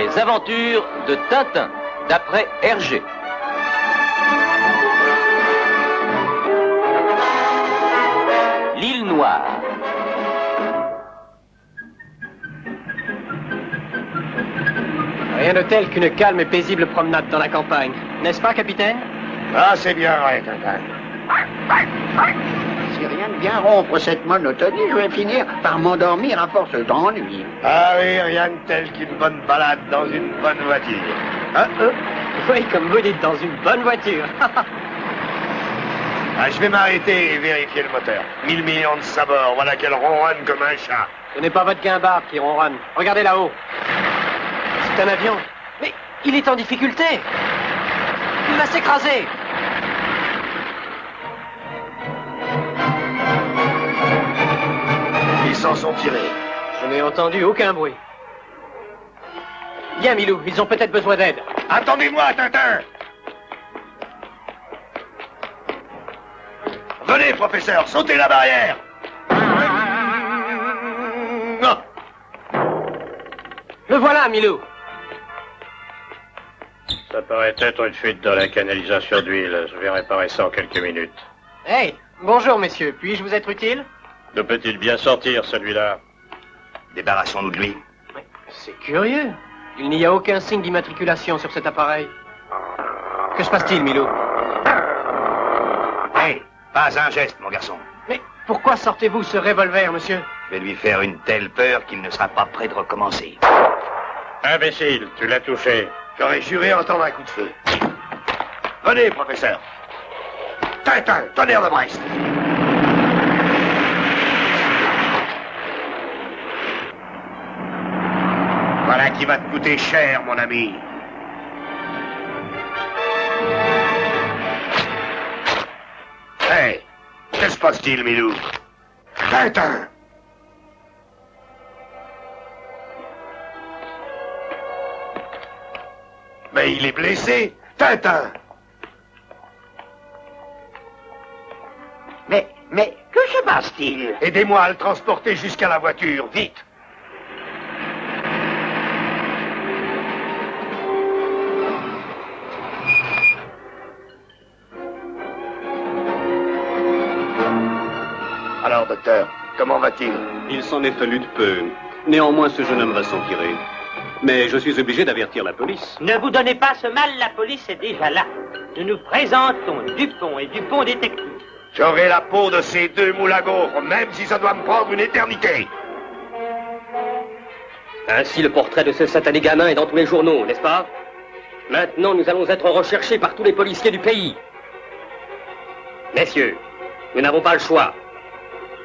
Les aventures de Tintin, d'après Hergé. L'île Noire. Rien de tel qu'une calme et paisible promenade dans la campagne. N'est-ce pas, capitaine? Ah, c'est bien vrai, Tintin. Si rien ne vient rompre cette monotonie, je vais finir par m'endormir à force d'ennui. Ah oui, rien de tel qu'une bonne balade dans une bonne voiture. Hein? Oui, comme vous dites, dans une bonne voiture. Ah, je vais m'arrêter et vérifier le moteur. 1000 millions de sabords, voilà qu'elle ronronne comme un chat. Ce n'est pas votre guimbarde qui ronronne. Regardez là-haut. C'est un avion. Mais il est en difficulté. Il va s'écraser. Ils s'en sont tirés. Je n'ai entendu aucun bruit. Bien, Milou, ils ont peut-être besoin d'aide. Attendez-moi, Tintin! Venez, professeur, sautez la barrière! Non. Le voilà, Milou. Ça paraît être une fuite dans la canalisation d'huile. Je vais réparer ça en quelques minutes. Hey, bonjour, messieurs. Puis-je vous être utile? Ne peut-il bien sortir, celui-là? Débarrassons-nous de lui. C'est curieux. Il n'y a aucun signe d'immatriculation sur cet appareil. Que se passe-t-il, Milou? Hey, pas un geste, mon garçon. Mais pourquoi sortez-vous ce revolver, monsieur? Je vais lui faire une telle peur qu'il ne sera pas prêt de recommencer. Imbécile, tu l'as touché. J'aurais juré entendre un coup de feu. Venez, professeur. Tintin, tonnerre de Brest. Voilà qui va te coûter cher, mon ami. Hey, que se passe-t-il, Milou? Tintin! Mais il est blessé, Tintin! Mais, que se passe-t-il? Aidez-moi à le transporter jusqu'à la voiture, vite! Alors, docteur, comment va-t-il? Il s'en est fallu de peu. Néanmoins, ce jeune homme va s'en tirer. Mais je suis obligé d'avertir la police. Ne vous donnez pas ce mal, la police est déjà là. Nous nous présentons, Dupont et Dupont détective. J'aurai la peau de ces deux moules à gaufres, même si ça doit me prendre une éternité. Ainsi, le portrait de ce satané gamin est dans tous les journaux, n'est-ce pas? Maintenant, nous allons être recherchés par tous les policiers du pays. Messieurs, nous n'avons pas le choix.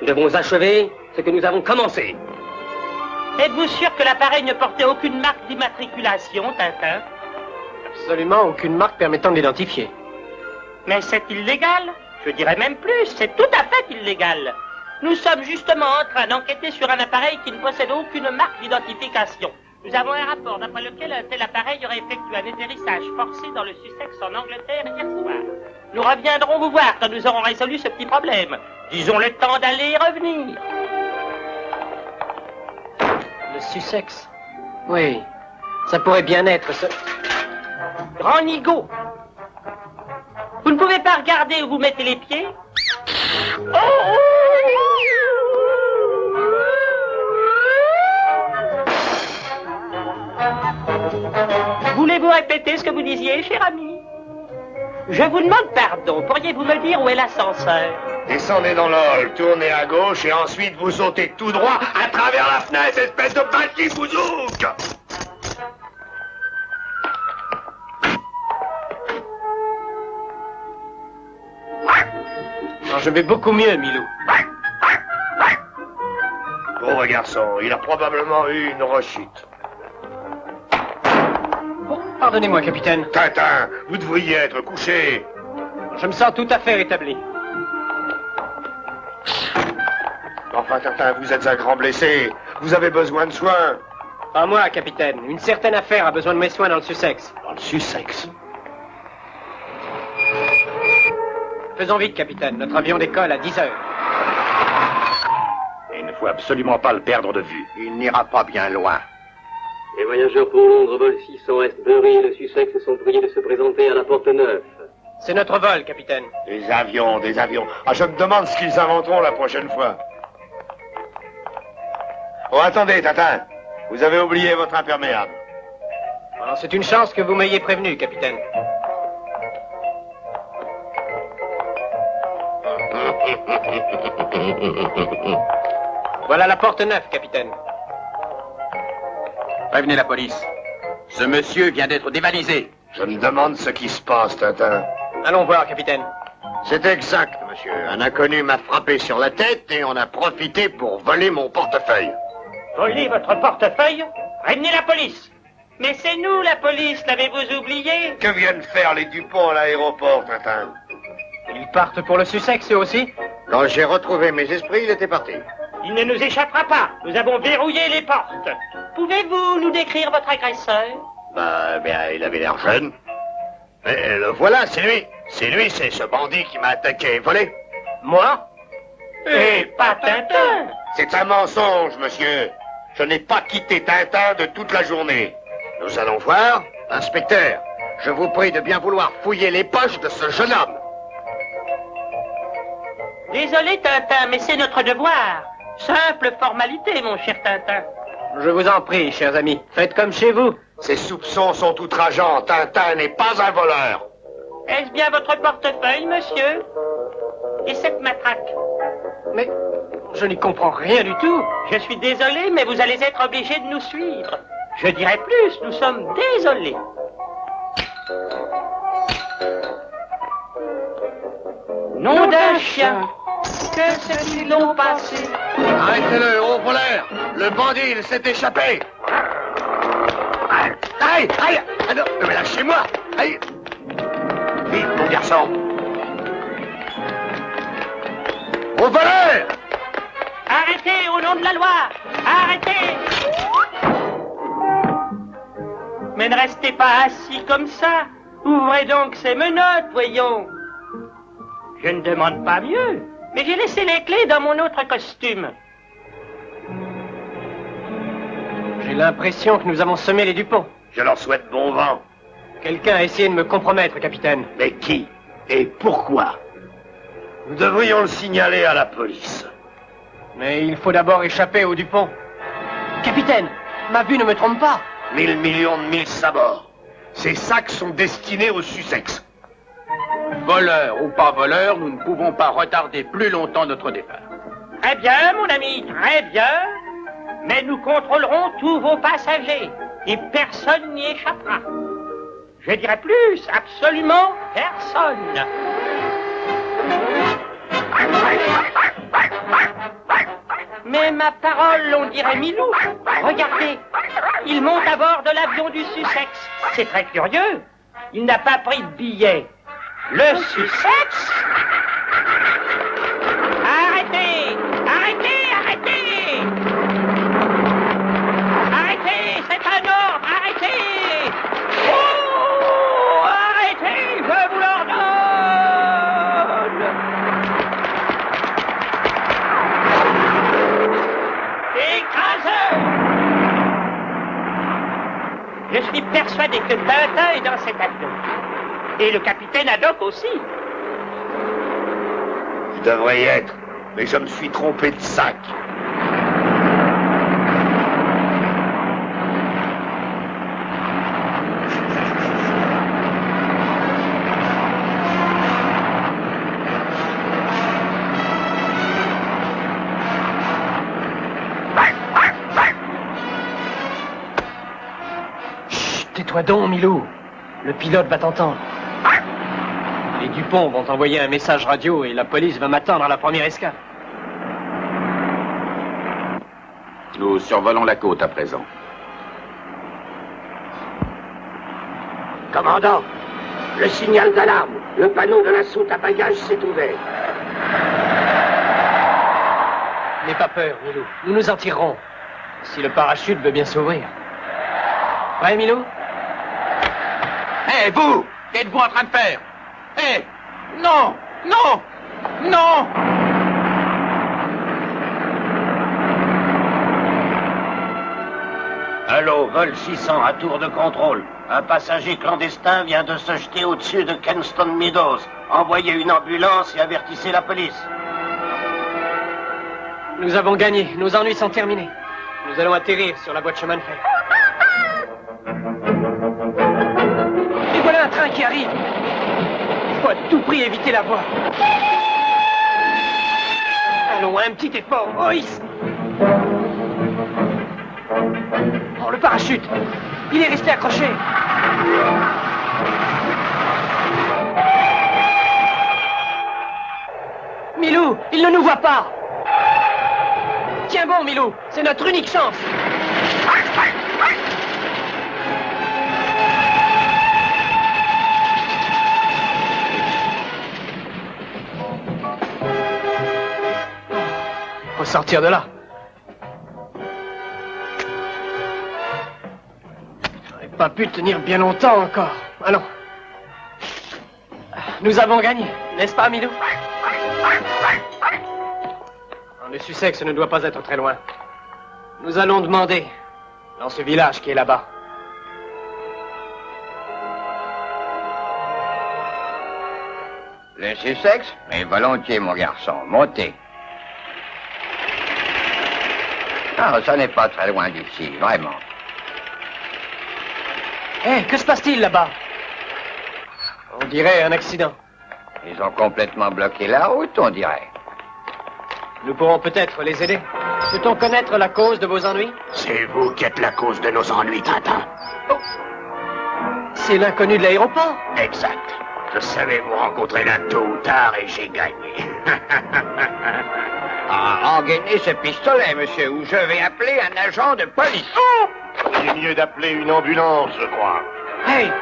Nous devons achever ce que nous avons commencé. Êtes-vous sûr que l'appareil ne portait aucune marque d'immatriculation, Tintin? Absolument aucune marque permettant de l'identifier. Mais c'est illégal. Je dirais même plus, c'est tout à fait illégal. Nous sommes justement en train d'enquêter sur un appareil qui ne possède aucune marque d'identification. Nous avons un rapport d'après lequel un tel appareil aurait effectué un atterrissage forcé dans le Sussex en Angleterre hier soir. Nous reviendrons vous voir quand nous aurons résolu ce petit problème. Disons le temps d'aller et revenir. Le Sussex? Oui, ça pourrait bien être ce... Grand Nigaud, vous ne pouvez pas regarder où vous mettez les pieds? Voulez-vous répéter ce que vous disiez, cher ami? Je vous demande pardon. Pourriez-vous me dire où est l'ascenseur? Descendez dans l'hall, tournez à gauche et ensuite vous sautez tout droit à travers la fenêtre, espèce de bâti bouzouk! Non, je vais beaucoup mieux, Milou. Pauvre garçon, il a probablement eu une rechute. Oh, pardonnez-moi, capitaine. Tintin, vous devriez être couché. Je me sens tout à fait rétabli. Enfin, Tintin, vous êtes un grand blessé. Vous avez besoin de soins. Pas moi, capitaine. Une certaine affaire a besoin de mes soins dans le Sussex. Dans le Sussex? Faisons vite, capitaine. Notre avion décolle à 10 heures. Il ne faut absolument pas le perdre de vue. Il n'ira pas bien loin. Les voyageurs pour Londres, vol 600 Estbury et le Sussex sont priés de se présenter à la porte 9. C'est notre vol, capitaine. Des avions, des avions. Ah, je me demande ce qu'ils inventeront la prochaine fois. Oh, attendez, Tintin. Vous avez oublié votre imperméable. Alors, c'est une chance que vous m'ayez prévenu, capitaine. Voilà la porte 9, capitaine. Prévenez la police. Ce monsieur vient d'être dévalisé. Je me demande ce qui se passe, Tintin. Allons voir, capitaine. C'est exact, monsieur. Un inconnu m'a frappé sur la tête et on a profité pour voler mon portefeuille. Voler votre portefeuille? Prévenez la police. Mais c'est nous, la police, l'avez-vous oublié? Que viennent faire les Dupont à l'aéroport, Tintin? Ils partent pour le Sussex, eux aussi? Quand j'ai retrouvé mes esprits, il était parti. Il ne nous échappera pas. Nous avons verrouillé les portes. Pouvez-vous nous décrire votre agresseur? Bien, il avait l'air jeune. Mais le voilà, c'est lui. C'est ce bandit qui m'a attaqué et volé. Moi? Et pas Tintin. C'est un mensonge, monsieur. Je n'ai pas quitté Tintin de toute la journée. Nous allons voir. Inspecteur, je vous prie de bien vouloir fouiller les poches de ce jeune homme. Désolé, Tintin, mais c'est notre devoir. Simple formalité, mon cher Tintin. Je vous en prie, chers amis. Faites comme chez vous. Ces soupçons sont outrageants. Tintin n'est pas un voleur. Est-ce bien votre portefeuille, monsieur? Et cette matraque? Mais je n'y comprends rien du tout. Je suis désolé, mais vous allez être obligé de nous suivre. Je dirais plus, nous sommes désolés. Nom d'un chien, que s'est-il donc passé? Arrêtez-le, haut voleur. Le bandit, il s'est échappé. Aïe, aïe. Ah non, mais lâchez-moi. Aïe. Vite, mon garçon. Au voleur! Arrêtez, au nom de la loi! Arrêtez! Mais ne restez pas assis comme ça. Ouvrez donc ces menottes, voyons. Je ne demande pas mieux, mais j'ai laissé les clés dans mon autre costume. J'ai l'impression que nous avons semé les Dupont. Je leur souhaite bon vent. Quelqu'un a essayé de me compromettre, capitaine. Mais qui? Et pourquoi? Nous devrions le signaler à la police. Mais il faut d'abord échapper aux Dupont. Capitaine, ma vue ne me trompe pas. 1000 millions de mille sabords. Ces sacs sont destinés au Sussex. Voleur ou pas voleur, nous ne pouvons pas retarder plus longtemps notre départ. Très bien, mon ami, très bien. Mais nous contrôlerons tous vos passagers. Et personne n'y échappera. Je dirais plus, absolument personne. Mais ma parole, on dirait Milou. Regardez, il monte à bord de l'avion du Sussex. C'est très curieux. Il n'a pas pris de billet. Le Sussex? Arrêtez! Arrêtez! Arrêtez! Arrêtez! C'est un ordre! Arrêtez! Oh! Arrêtez! Je vous l'ordonne! Écraseur! Je suis persuadé que Tintin est dans cet avion. Et le capitaine Haddock aussi. Je devrais y être, mais je me suis trompé de sac. Chut, tais-toi donc, Milou. Le pilote va t'entendre. Les Dupont vont envoyer un message radio et la police va m'attendre à la première escale. Nous survolons la côte à présent. Commandant, le signal d'alarme. Le panneau de la soute à bagages s'est ouvert. N'aie pas peur, Milou. Nous nous en tirerons. Si le parachute veut bien s'ouvrir. Prêt, Milou? Hé, vous! Qu'êtes-vous en train de faire? Hé! Non! Non! Non! Allô, vol 600 à tour de contrôle. Un passager clandestin vient de se jeter au-dessus de Kenston Meadows. Envoyez une ambulance et avertissez la police. Nous avons gagné. Nos ennuis sont terminés. Nous allons atterrir sur la voie de chemin de fer. Et voilà un train qui arrive. Il faut à tout prix éviter la voie. Allons, un petit effort. Oh, oh, le parachute. Il est resté accroché. Milou, il ne nous voit pas. Tiens bon, Milou, c'est notre unique chance. Faut sortir de là. J'aurais pas pu tenir bien longtemps encore. Allons. Nous avons gagné, n'est-ce pas, Milou? Le Sussex ne doit pas être très loin. Nous allons demander dans ce village qui est là-bas. Le Sussex? Mais volontiers, mon garçon. Montez. Ah, ça n'est pas très loin d'ici, vraiment. Hé, que se passe-t-il là-bas? On dirait un accident. Ils ont complètement bloqué la route, on dirait. Nous pourrons peut-être les aider. Peut-on connaître la cause de vos ennuis? C'est vous qui êtes la cause de nos ennuis, Tintin. Oh. C'est l'inconnu de l'aéroport? Exact. Je savais vous rencontrer là tôt ou tard et j'ai gagné. Engainez ce pistolet, monsieur, ou je vais appeler un agent de police. Il est mieux d'appeler une ambulance, je crois. Hey,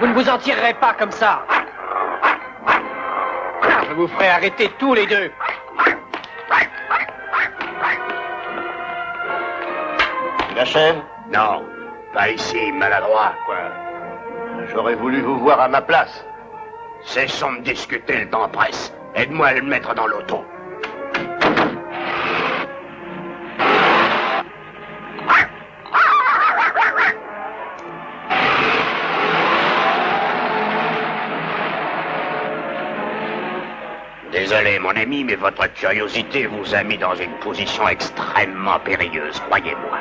vous ne vous en tirerez pas comme ça. Je vous ferai arrêter tous les deux. Il achève? Non, pas ici, maladroit, quoi. J'aurais voulu vous voir à ma place. Cessons de discuter, le temps presse. Aide-moi à le mettre dans l'auto. Désolé, mon ami, mais votre curiosité vous a mis dans une position extrêmement périlleuse, croyez-moi.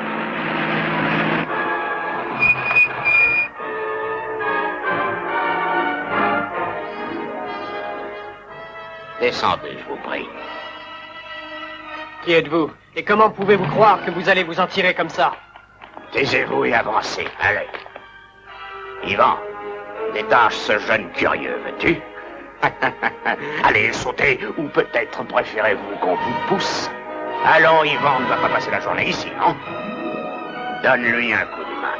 Descendez, je vous prie. Qui êtes-vous? Et comment pouvez-vous croire que vous allez vous en tirer comme ça? Taisez-vous et avancez, allez. Yvan, détache ce jeune curieux, veux-tu? Allez, sautez, ou peut-être préférez-vous qu'on vous pousse? Allons, Yvan ne va pas passer la journée ici, non? Donne-lui un coup de main.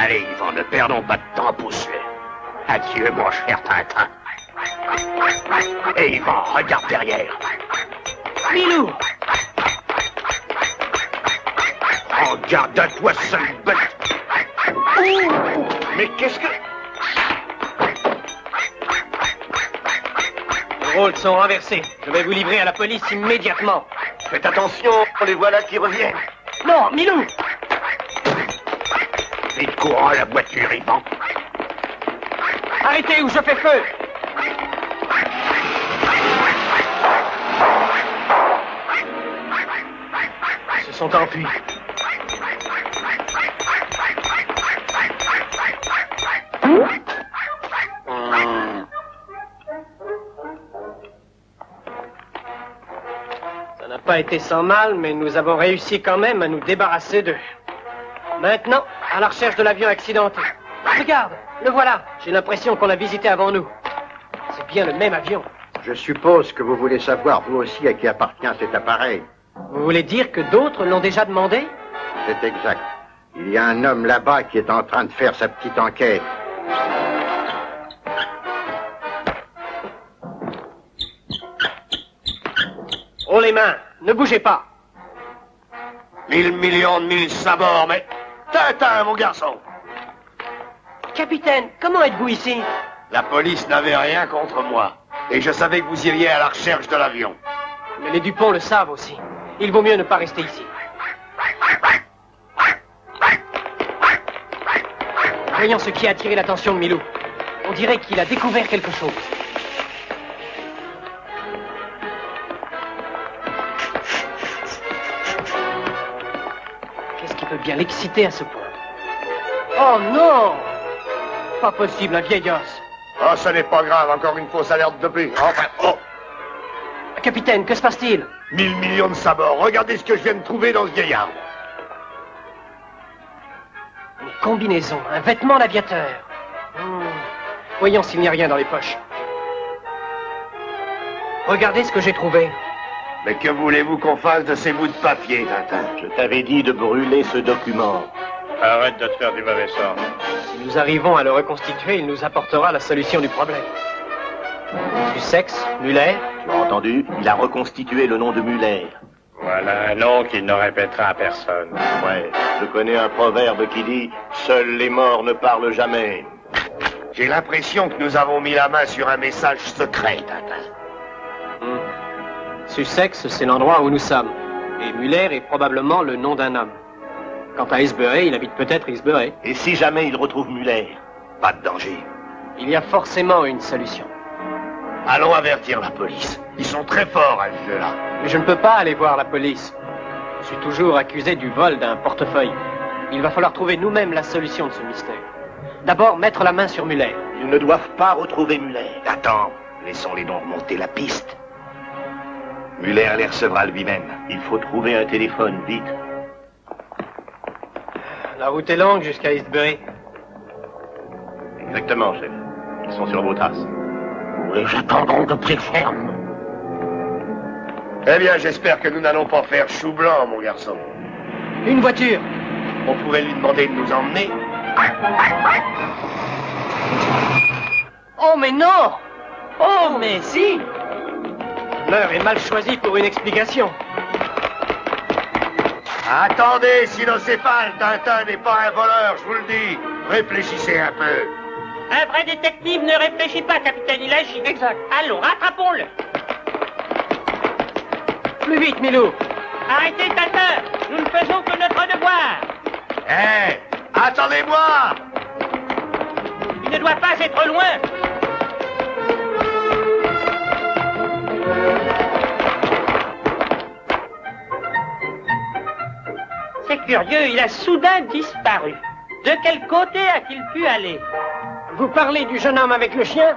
Allez, Yvan, ne perdons pas de temps, pousse-le. Adieu, mon cher Tintin. Et Yvan, regarde derrière. Milou! Prends garde à toi, sale bête. Mais qu'est-ce que... Les rôles sont renversés. Je vais vous livrer à la police immédiatement. Faites attention, les voilà qui reviennent. Non, Milou! Vite courant à la voiture, Yvan. Arrêtez ou je fais feu! Ils se sont enfuis. Ça n'a pas été sans mal, mais nous avons réussi quand même à nous débarrasser d'eux. Maintenant, à la recherche de l'avion accidenté. Regarde, le voilà. J'ai l'impression qu'on l'a visité avant nous. C'est bien le même avion. Je suppose que vous voulez savoir, vous aussi, à qui appartient cet appareil. Vous voulez dire que d'autres l'ont déjà demandé? C'est exact. Il y a un homme là-bas qui est en train de faire sa petite enquête. Haut les mains, ne bougez pas. 1000 millions de 1000 sabords, mais... Tintin, mon garçon! Capitaine, comment êtes-vous ici? La police n'avait rien contre moi. Et je savais que vous iriez à la recherche de l'avion. Mais les Dupont le savent aussi. Il vaut mieux ne pas rester ici. Voyons ce qui a attiré l'attention de Milou. On dirait qu'il a découvert quelque chose. Qu'est-ce qui peut bien l'exciter à ce point? Oh non! Pas possible, un vieil os. Oh, ce n'est pas grave, encore une fausse alerte depuis. Enfin, oh! Capitaine, que se passe-t-il? 1000 millions de sabords. Regardez ce que je viens de trouver dans ce vieil arbre. Une combinaison, un vêtement d'aviateur. Voyons s'il n'y a rien dans les poches. Regardez ce que j'ai trouvé. Mais que voulez-vous qu'on fasse de ces bouts de papier, Tintin? Je t'avais dit de brûler ce document. Arrête de te faire du mauvais sort. Si nous arrivons à le reconstituer, il nous apportera la solution du problème. Sussex, Muller. Tu as entendu? Il a reconstitué le nom de Muller. Voilà un nom qu'il ne répétera à personne. Ouais, je connais un proverbe qui dit « Seuls les morts ne parlent jamais ». J'ai l'impression que nous avons mis la main sur un message secret, Tintin. Sussex, c'est l'endroit où nous sommes. Et Muller est probablement le nom d'un homme. Quant à Isbury, il habite peut-être Isbury. Et si jamais il retrouve Muller? Pas de danger. Il y a forcément une solution. Allons avertir la police. Ils sont très forts à ce jeu-là. Mais je ne peux pas aller voir la police. Je suis toujours accusé du vol d'un portefeuille. Il va falloir trouver nous-mêmes la solution de ce mystère. D'abord, mettre la main sur Muller. Ils ne doivent pas retrouver Muller. Attends, laissons-les donc monter la piste. Muller les recevra lui-même. Il faut trouver un téléphone, vite. La route est longue jusqu'à Eastbury. Exactement, chef. Ils sont sur vos traces. Et j'attendrai de pied ferme. Eh bien, j'espère que nous n'allons pas faire chou blanc, mon garçon. Une voiture. On pourrait lui demander de nous emmener. Oh, mais non! Oh, mais si! L'heure est mal choisie pour une explication. Attendez, cynocéphale, Tintin n'est pas un voleur, je vous le dis. Réfléchissez un peu. Un vrai détective ne réfléchit pas, capitaine, il agit. Exact. Allons, rattrapons-le. Plus vite, Milou. Arrêtez, Tintin. Nous ne faisons que notre devoir. Hé, attendez-moi! Il ne doit pas être loin. C'est curieux, il a soudain disparu. De quel côté a-t-il pu aller? Vous parlez du jeune homme avec le chien?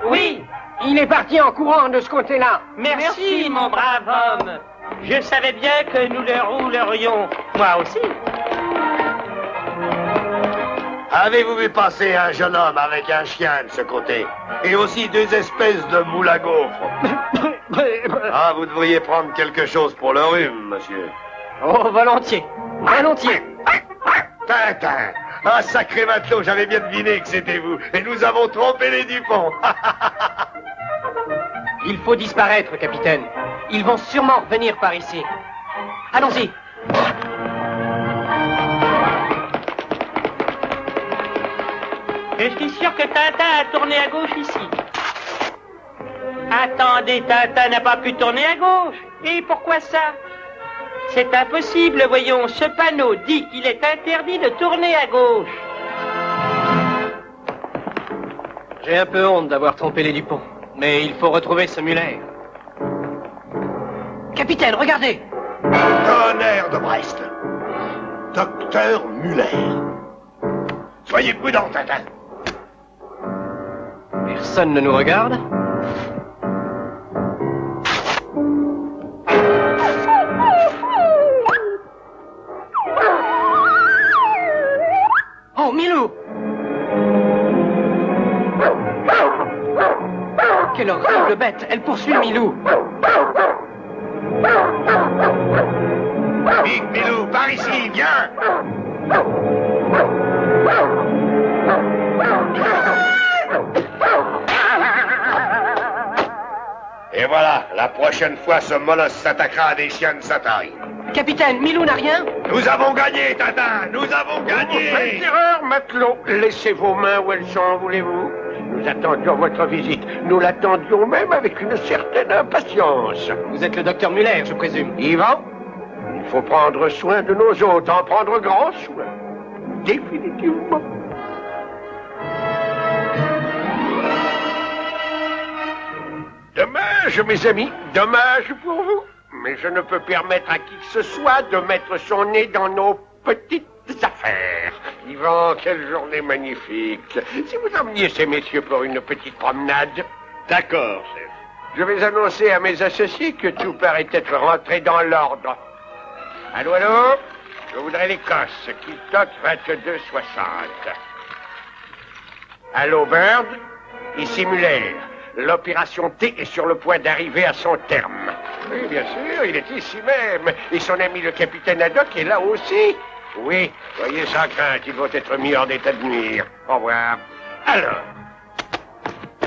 Oui. Il est parti en courant de ce côté-là. Merci, mon brave homme. Je savais bien que nous le roulerions. Moi aussi. Avez-vous vu passer un jeune homme avec un chien de ce côté? Et aussi deux espèces de moules à gaufres. Ah, vous devriez prendre quelque chose pour le rhume, monsieur. Oh, volontiers. Volontiers. Tintin! Ah, sacré matelot, j'avais bien deviné que c'était vous. Et nous avons trompé les Dupont. Il faut disparaître, capitaine. Ils vont sûrement revenir par ici. Allons-y. Je suis sûr que Tintin a tourné à gauche ici. Attendez, Tintin n'a pas pu tourner à gauche. Et pourquoi ça? C'est impossible, voyons. Ce panneau dit qu'il est interdit de tourner à gauche. J'ai un peu honte d'avoir trompé les Dupont. Mais il faut retrouver ce Muller. Capitaine, regardez! Tonnerre de Brest. Docteur Muller. Soyez prudent, Tintin. Personne ne nous regarde? Oh, Milou! Quelle horrible bête! Elle poursuit Milou! Vite, Milou, par ici, viens! Et voilà, La prochaine fois, ce molosse s'attaquera à des chiens de Satan. Capitaine, Milou n'a rien? Nous avons gagné, Tintin! Nous avons gagné! Terreur, matelot! Laissez vos mains où elles sont, voulez-vous? Nous attendions votre visite. Nous l'attendions même avec une certaine impatience. Vous êtes le docteur Muller, je présume. Yvan, il faut prendre soin de nos hôtes, en prendre grand soin. Définitivement. Dommage, mes amis, dommage pour vous. Mais je ne peux permettre à qui que ce soit de mettre son nez dans nos petites affaires. Yvan, quelle journée magnifique. Si vous emmeniez ces messieurs pour une petite promenade. D'accord, chef. Je vais annoncer à mes associés que tout paraît être rentré dans l'ordre. Allô, allô? Je voudrais l'Écosse, qui toque 22,60. Allô, Bird? Ici Muller. L'opération T est sur le point d'arriver à son terme. Oui, bien sûr, il est ici même. Et son ami le capitaine Haddock est là aussi. Oui, soyez sans crainte, ils vont être mis hors d'état de nuire. Au revoir.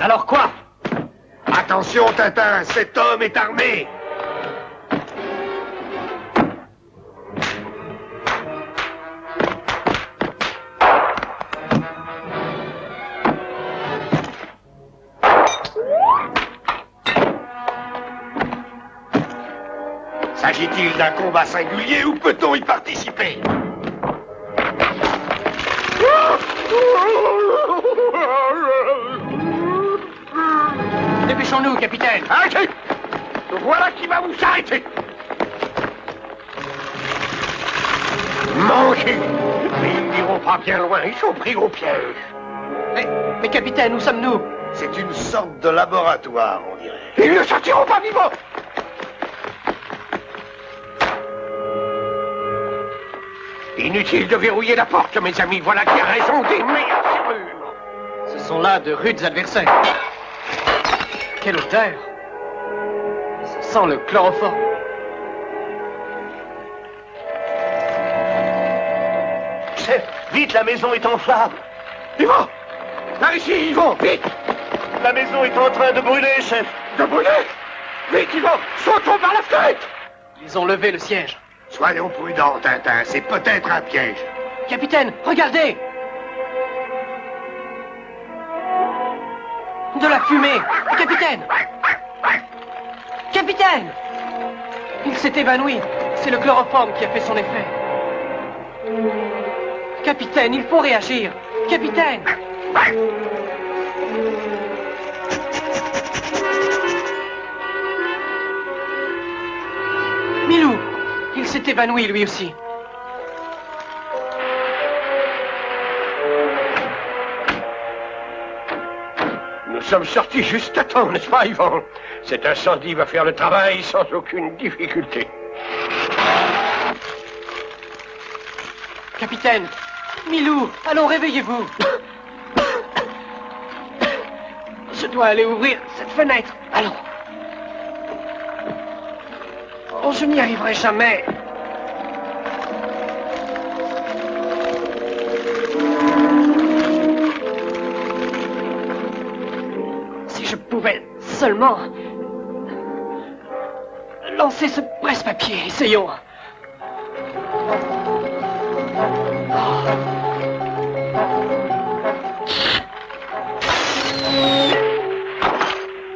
Alors quoi? Attention, Tintin, cet homme est armé! S'agit-il d'un combat singulier ou peut-on y participer? Dépêchons-nous, capitaine. Arrêtez! Voilà qui va vous arrêter! Mangez! Mais ils n'iront pas bien loin, ils sont pris au piège. Mais capitaine, où sommes-nous? C'est une sorte de laboratoire, on dirait. Ils ne sortiront pas vivants! Inutile de verrouiller la porte, mes amis. Voilà qui a raison des meilleures serrures. Ce sont là de rudes adversaires. Quelle odeur! Ça sent le chloroforme. Chef, vite, la maison est en flammes. Yvan! Par ici, Yvan, vite! La maison est en train de brûler, chef. De brûler? Vite, Yvan, sautons par la fenêtre! Ils ont levé le siège. Soyons prudents, Tintin, c'est peut-être un piège. Capitaine, regardez! De la fumée! Capitaine! Capitaine! Il s'est évanoui. C'est le chloroforme qui a fait son effet. Capitaine, il faut réagir. Capitaine! Milou! Il s'est évanoui, lui aussi. Nous sommes sortis juste à temps, n'est-ce pas, Yvan? Cet incendie va faire le travail sans aucune difficulté. Capitaine! Milou! Allons, réveillez-vous! Je dois aller ouvrir cette fenêtre. Allons. Oh, je n'y arriverai jamais. Si je pouvais seulement lancer ce presse-papier, essayons.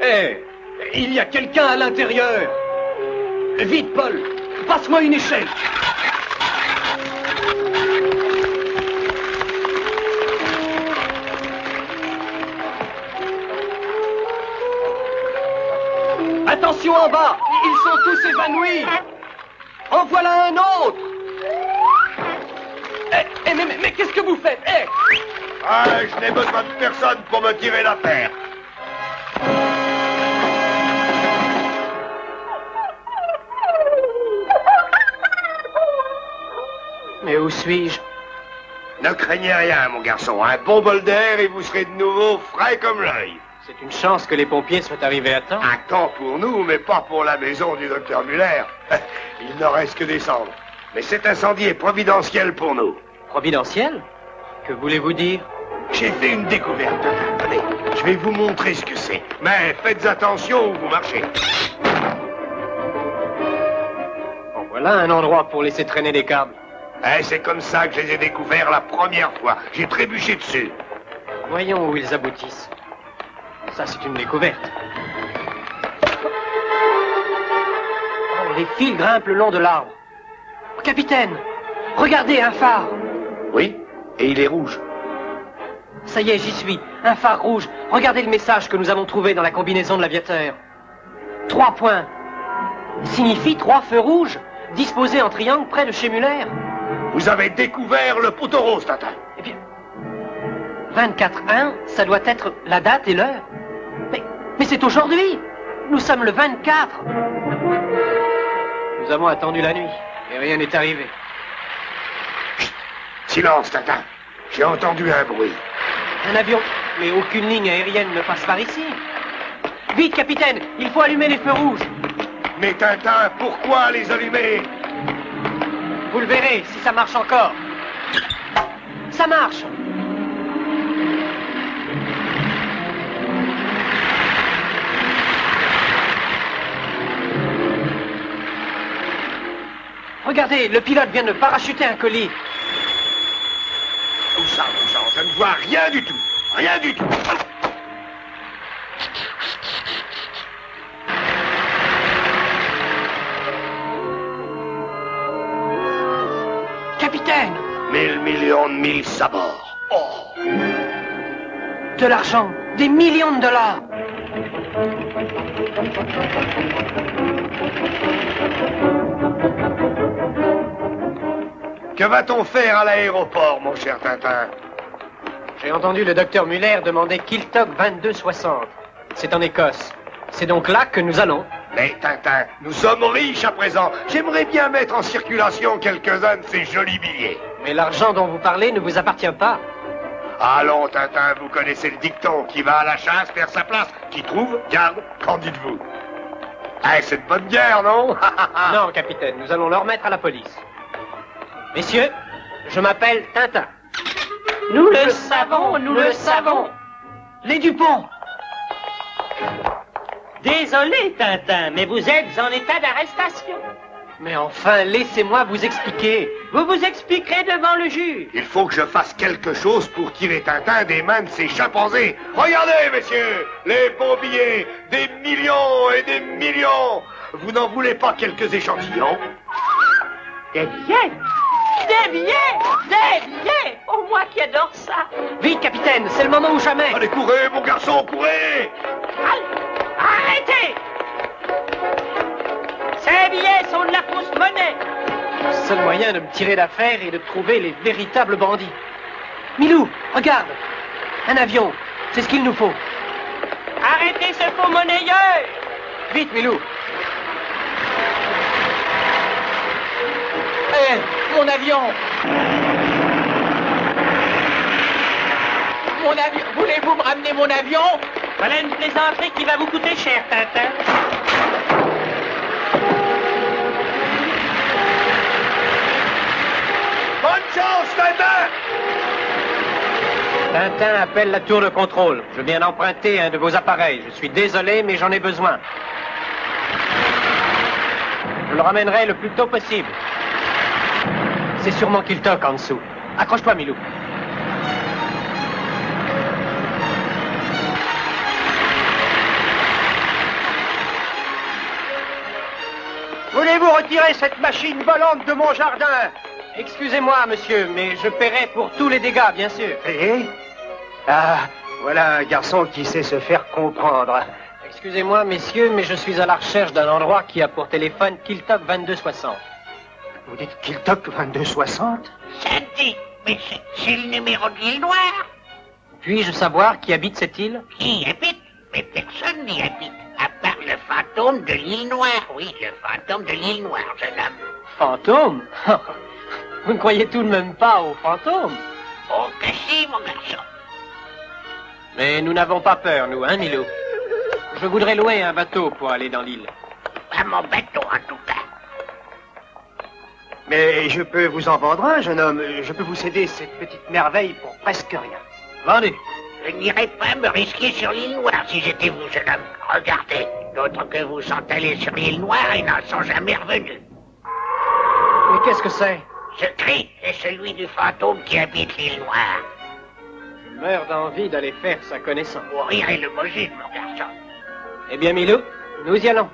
Hé, il y a quelqu'un à l'intérieur. Vite, Paul, passe-moi une échelle. Attention en bas, ils sont tous évanouis. En voilà un autre. Mais qu'est-ce que vous faites? Ah, je n'ai besoin de personne pour me tirer l'affaire. Mais où suis-je? Ne craignez rien, mon garçon. Un bon bol d'air et vous serez de nouveau frais comme l'œil. C'est une chance que les pompiers soient arrivés à temps. À temps pour nous, mais pas pour la maison du docteur Muller. Il n'en reste que des cendres. Mais cet incendie est providentiel pour nous. Providentiel? Que voulez-vous dire? J'ai fait une découverte. Tenez, je vais vous montrer ce que c'est. Mais faites attention où vous marchez. Voilà un endroit pour laisser traîner des câbles. Eh, c'est comme ça que je les ai découverts la première fois. J'ai trébuché dessus. Voyons où ils aboutissent. Ça, c'est une découverte. Oh, les fils grimpent le long de l'arbre. Oh, capitaine, regardez, un phare. Oui, et il est rouge. Ça y est, j'y suis. Un phare rouge. Regardez le message que nous avons trouvé dans la combinaison de l'aviateur. 3 points. Signifie 3 feux rouges, disposés en triangle près de chez Muller. Vous avez découvert le poteau rose, Tintin. Eh bien, 24-1, ça doit être la date et l'heure. Mais c'est aujourd'hui. Nous sommes le 24. Nous avons attendu la nuit et rien n'est arrivé. Chut. Silence, Tintin. J'ai entendu un bruit. Un avion, mais aucune ligne aérienne ne passe par ici. Vite, capitaine, il faut allumer les feux rouges. Mais Tintin, pourquoi les allumer? Vous le verrez, si ça marche encore. Ça marche. Regardez, le pilote vient de parachuter un colis. Où ça? Je ne vois rien du tout. Rien du tout. Capitaine! 1000 millions de mille sabords. Oh! De l'argent, des millions de dollars. Que va-t-on faire à l'aéroport, mon cher Tintin? J'ai entendu le docteur Muller demander Kiltock 2260. C'est en Écosse. C'est donc là que nous allons. Mais Tintin, nous sommes riches à présent. J'aimerais bien mettre en circulation quelques-uns de ces jolis billets. Mais l'argent dont vous parlez ne vous appartient pas. Allons, Tintin, vous connaissez le dicton. Qui va à la chasse perd sa place. Qui trouve, garde. Qu'en dites-vous? Ah, c'est de bonne guerre, non? Non, capitaine, nous allons le remettre à la police. Messieurs, je m'appelle Tintin. Nous le savons, nous le savons. Les Dupont. Désolé, Tintin, mais vous êtes en état d'arrestation. Mais enfin, laissez-moi vous expliquer. Vous vous expliquerez devant le juge. Il faut que je fasse quelque chose pour tirer Tintin des mains de ces chimpanzés. Regardez, messieurs, les beaux billets, des millions et des millions. Vous n'en voulez pas quelques échantillons? Des billets? Des billets! Des billets! Oh, moi qui adore ça! Vite, capitaine, c'est le moment ou jamais. Allez, courez, mon garçon, courez! Arrêtez! Ces billets sont de la fausse monnaie! Le seul moyen de me tirer d'affaire est de trouver les véritables bandits. Milou, regarde! Un avion, c'est ce qu'il nous faut. Arrêtez ce faux monnayeur! Vite, Milou! Hé, mon avion! Mon avion! Voulez-vous me ramener mon avion? Voilà une plaisanterie qui va vous coûter cher, Tintin. Bonne chance, Tintin! Tintin appelle la tour de contrôle. Je viens d'emprunter un de vos appareils. Je suis désolé, mais j'en ai besoin. Je le ramènerai le plus tôt possible. C'est sûrement Kiltock en dessous. Accroche-toi, Milou. Voulez-vous retirer cette machine volante de mon jardin? Excusez-moi, monsieur, mais je paierai pour tous les dégâts, bien sûr. Eh? Ah, voilà un garçon qui sait se faire comprendre. Excusez-moi, messieurs, mais je suis à la recherche d'un endroit qui a pour téléphone Kiltock 2260. Vous dites Kiltock 2260? Ça dit, mais c'est le numéro de l'île Noire. Puis-je savoir qui habite cette île? Qui habite? Mais personne n'y habite, à part le fantôme de l'île Noire. Oui, le fantôme de l'île Noire, jeune homme. Fantôme? Vous ne croyez tout de même pas aux fantômes? Oh, que si, mon garçon. Mais nous n'avons pas peur, nous, hein, Milou? Je voudrais louer un bateau pour aller dans l'île. Pas mon bateau, en tout cas. Mais je peux vous en vendre un, jeune homme. Je peux vous céder cette petite merveille pour presque rien. Vendu. Je n'irais pas me risquer sur l'île Noire si j'étais vous, jeune homme. Regardez, d'autres que vous sont allés sur l'île Noire et n'en sont jamais revenus. Mais qu'est-ce que c'est? Ce cri est celui du fantôme qui habite l'île Noire. Je meurs d'envie d'aller faire sa connaissance. Vous rirez le Mogine, mon garçon. Eh bien, Milou, nous y allons.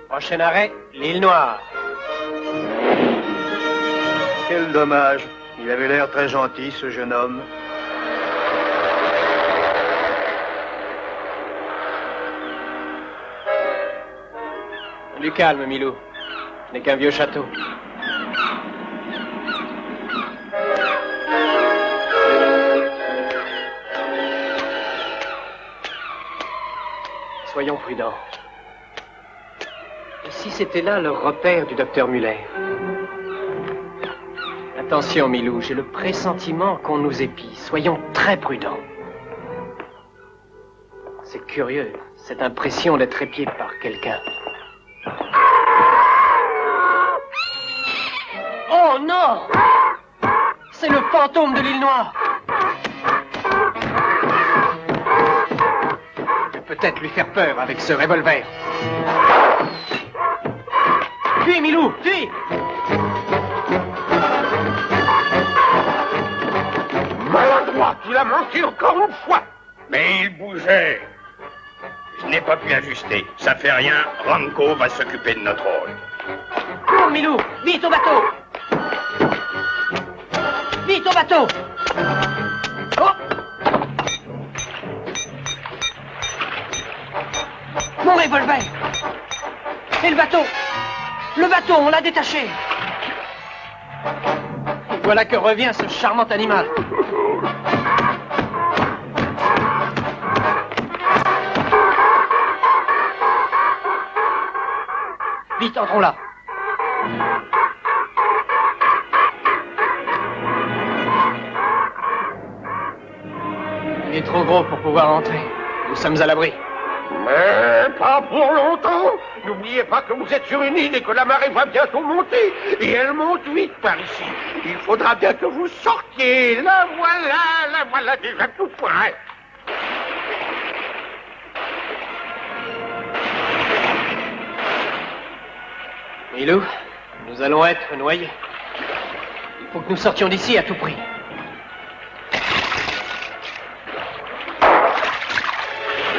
Prochain arrêt, l'île Noire. Quel dommage. Il avait l'air très gentil, ce jeune homme. Du calme, Milou. Ce n'est qu'un vieux château. Soyons prudents. Et si c'était là le repère du docteur Muller? Attention, Milou, j'ai le pressentiment qu'on nous épie. Soyons très prudents. C'est curieux, cette impression d'être épié par quelqu'un. Oh non! C'est le fantôme de l'île Noire! Je vais peut-être lui faire peur avec ce revolver. Fuis, Milou, fuis! Maladroit, tu l'as menti encore une fois. Mais il bougeait. Je n'ai pas pu ajuster. Ça fait rien, Ranko va s'occuper de notre rôle. Cours, Milou! Vite au bateau! Vite au bateau! Oh! Mon revolver! Et le bateau! Le bateau, on l'a détaché! Et voilà que revient ce charmant animal. Vite, entrons là. Il est trop gros pour pouvoir entrer. Nous sommes à l'abri. Mais pas pour longtemps. N'oubliez pas que vous êtes sur une île et que la marée va bientôt monter. Et elle monte vite par ici. Il faudra bien que vous sortiez. La voilà déjà tout prêt. Milou, nous allons être noyés. Il faut que nous sortions d'ici à tout prix.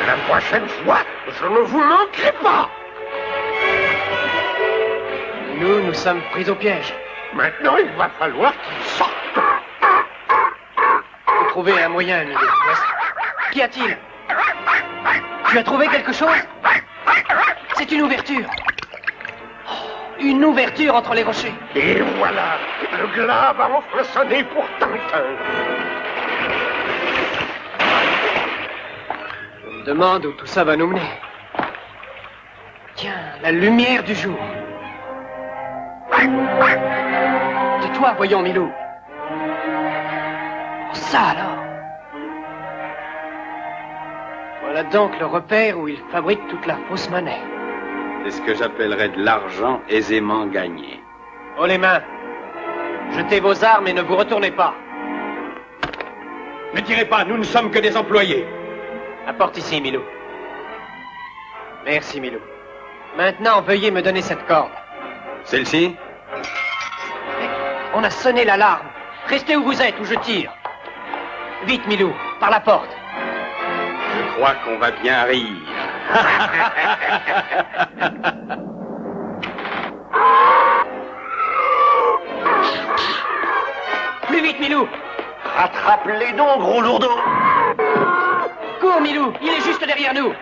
La prochaine fois, je ne vous manquerai pas. Nous sommes pris au piège. Maintenant, il va falloir qu'ils sortent. Faut trouver un moyen, Milou. Qu'y a-t-il? Tu as trouvé quelque chose? C'est une ouverture. Une ouverture entre les rochers. Et voilà, le glas va enfin sonner pour Tintin. Je me demande où tout ça va nous mener. Tiens, la lumière du jour. Tais-toi, voyons, Milou. Oh, ça alors. Voilà donc le repère où il fabrique toute la fausse monnaie. C'est ce que j'appellerais de l'argent aisément gagné. Oh les mains. Jetez vos armes et ne vous retournez pas. Ne tirez pas, nous ne sommes que des employés. Apporte ici, Milou. Merci, Milou. Maintenant, veuillez me donner cette corde. Celle-ci? On a sonné l'alarme. Restez où vous êtes, ou je tire. Vite, Milou, par la porte. Je crois qu'on va bien rire. Plus vite, Milou. Rattrape-les donc, gros lourdeau. Cours, Milou, il est juste derrière nous.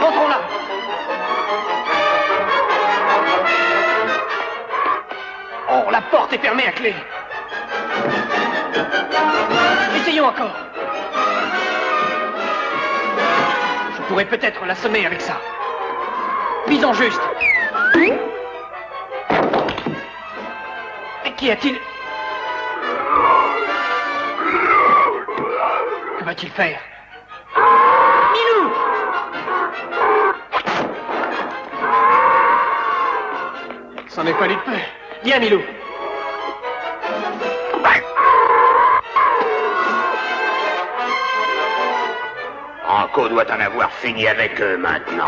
Montrons là. Oh, la porte est fermée à clé. Essayons encore. Je pourrais peut-être l'assommer avec ça. Visons juste. Mais qu'y a-t-il? Que va-t-il faire? Milou! C'en est pas du peu. Viens, Milou. Ranko doit en avoir fini avec eux maintenant.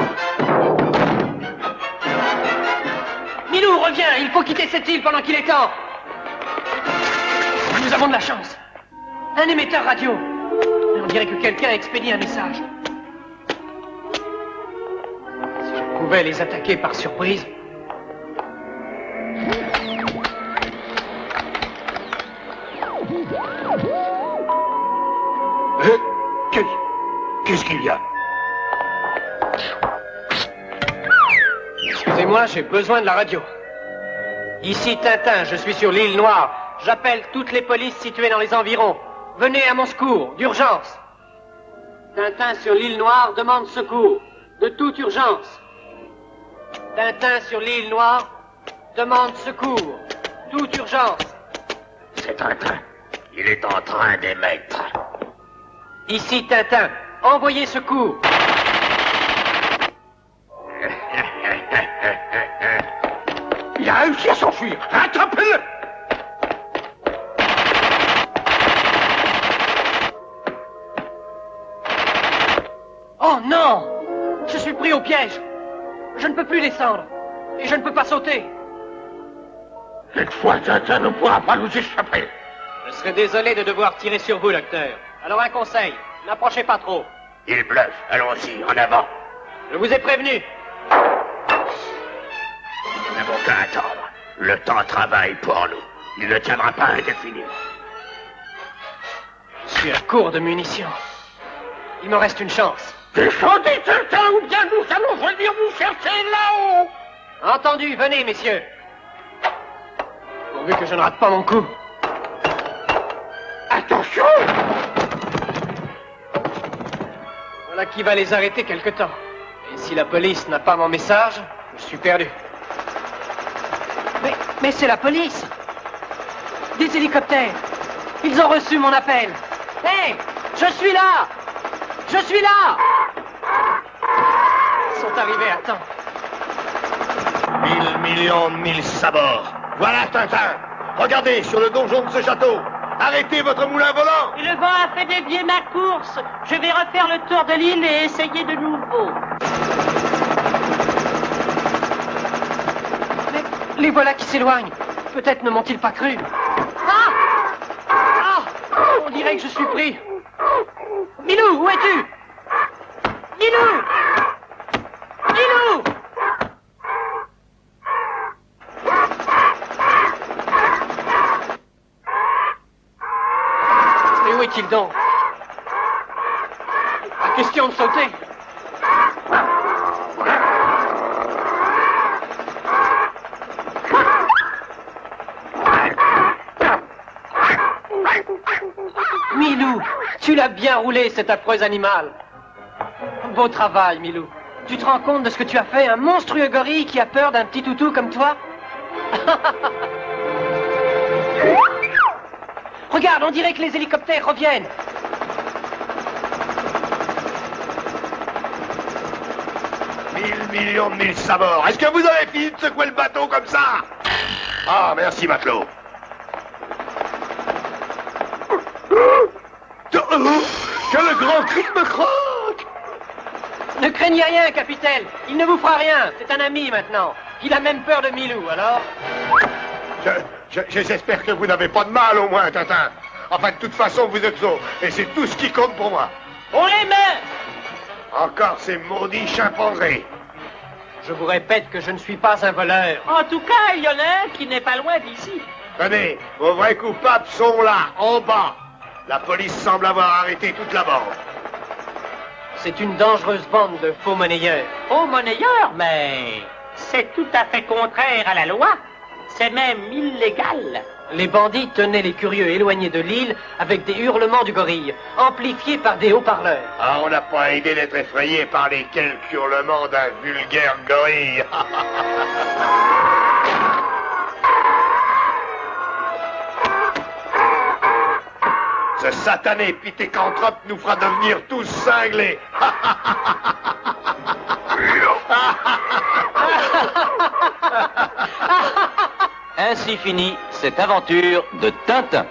reviens. Il faut quitter cette île pendant qu'il est temps. Nous avons de la chance. Un émetteur radio. Et on dirait que quelqu'un a expédié un message. Si je pouvais les attaquer par surprise. Qu'est-ce qu'il y a? Excusez-moi, j'ai besoin de la radio. Ici Tintin, je suis sur l'île Noire. J'appelle toutes les polices situées dans les environs. Venez à mon secours, d'urgence. Tintin sur l'île Noire demande secours, de toute urgence. Tintin sur l'île Noire demande secours, toute urgence. C'est Tintin. Il est en train d'émettre. Ici Tintin, envoyez secours. Il a réussi à s'enfuir. Attrapez-le! Oh non! Je suis pris au piège. Je ne peux plus descendre. Et je ne peux pas sauter. Cette fois, Tintin ne pourra pas nous échapper. Je serais désolé de devoir tirer sur vous, docteur. Alors un conseil, n'approchez pas trop. Il bluffe. Allons-y, en avant. Je vous ai prévenu. Nous n'avons qu'à attendre. Le temps travaille pour nous. Il ne tiendra pas indéfiniment. Je suis à court de munitions. Il me reste une chance. Descendez, Tintin, ou bien nous allons venir vous chercher là-haut. Entendu, venez, messieurs. Pourvu que je ne rate pas mon coup. Attention! Voilà qui va les arrêter quelque temps. Et si la police n'a pas mon message, je suis perdu. Mais c'est la police! Des hélicoptères! Ils ont reçu mon appel! Hé! Je suis là! Je suis là! Ils sont arrivés à temps. 1000 millions de 1000 sabords. Voilà Tintin. Regardez sur le donjon de ce château. Arrêtez votre moulin volant. Et le vent a fait dévier ma course. Je vais refaire le tour de l'île et essayer de nouveau. Mais les voilà qui s'éloignent. Peut-être ne m'ont-ils pas cru. Ah! On dirait que je suis pris. Milou, où es-tu? Milou! Milou! Mais où est-il donc? Pas question de sauter. Milou, tu l'as bien roulé, cet affreux animal. Beau travail, Milou. Tu te rends compte de ce que tu as fait, un monstrueux gorille qui a peur d'un petit toutou comme toi? Regarde, on dirait que les hélicoptères reviennent. Mille millions de 1000 sabords. Est-ce que vous avez fini de secouer le bateau comme ça? Ah, merci, matelot. Que le grand cric me croque! Ne craignez rien, capitaine. Il ne vous fera rien. C'est un ami maintenant. Il a même peur de Milou, alors? J'espère que vous n'avez pas de mal, au moins, Tintin. Enfin, de toute façon, vous êtes sauts. Et c'est tout ce qui compte pour moi. On les met! Encore ces maudits chimpanzés. Je vous répète que je ne suis pas un voleur. En tout cas, il y en a un qui n'est pas loin d'ici. Tenez, vos vrais coupables sont là, en bas. La police semble avoir arrêté toute la bande. C'est une dangereuse bande de faux monnayeurs. Faux monnayeurs, mais c'est tout à fait contraire à la loi. C'est même illégal. Les bandits tenaient les curieux éloignés de l'île avec des hurlements du gorille, amplifiés par des haut-parleurs. Ah, on n'a pas aidé d'être effrayé par les quelques hurlements d'un vulgaire gorille. Ce satané pitécanthrope nous fera devenir tous cinglés. Ainsi finit cette aventure de Tintin.